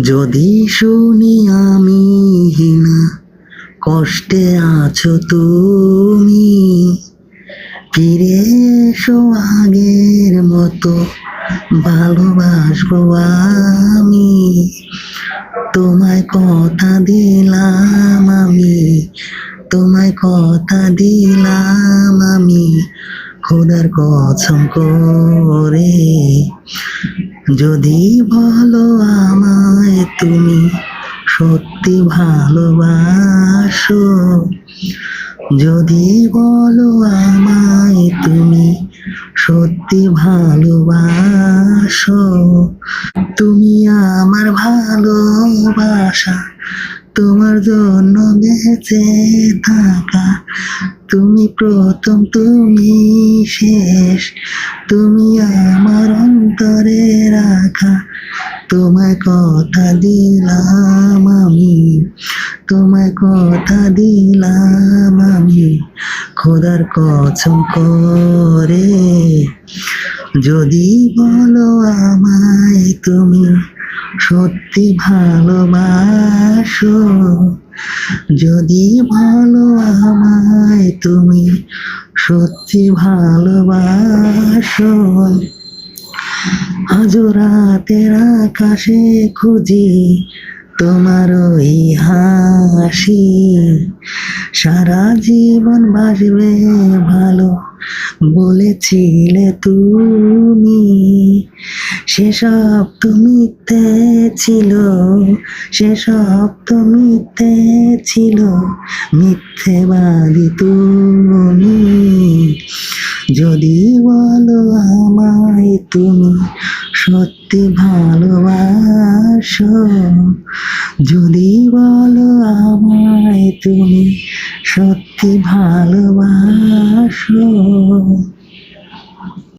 যদি শুনি আমি না কষ্টে আছো তুমি, ফিরে এসো আগের মতো ভালোবাসবো আমি। তোমায় কথা দিলাম আমি, তোমায় কথা দিলাম আমি, খোদার কসম করে। যদি বলো আমায় তুমি সত্যি ভালোবাসো, যদি বলো আমায় তুমি সত্যি ভালোবাসো, তুমি আমার ভালোবাসা, তোমার জন্য বেঁচে থাকা, তুমি প্রথম তুমি শেষ, তুমি আমার অন্তরে রাখা। তোমায় কথা দিলাম আমি, তোমায় কথা দিলাম আমি, খোদার কসম করে। যদি বলো আমায় তুমি সত্যি ভালোবাসো, যদি বলো আমায় তুমি সত্যি ভালোবাসো, আজ রাতের আকাশে খুঁজি তোমার ওই হাসি, সারা জীবন বাসবে ভালো বলেছিলে তুমি। সেসব তো মিথ্যে ছিল, সেসব তো মিথ্যে ছিল, মিথ্যেবাদী তুমি। যদি বলো আমায় তুমি সত্যি ভালোবাসো, যদি বলো আমায় তুমি সত্যি ভালোবাসো,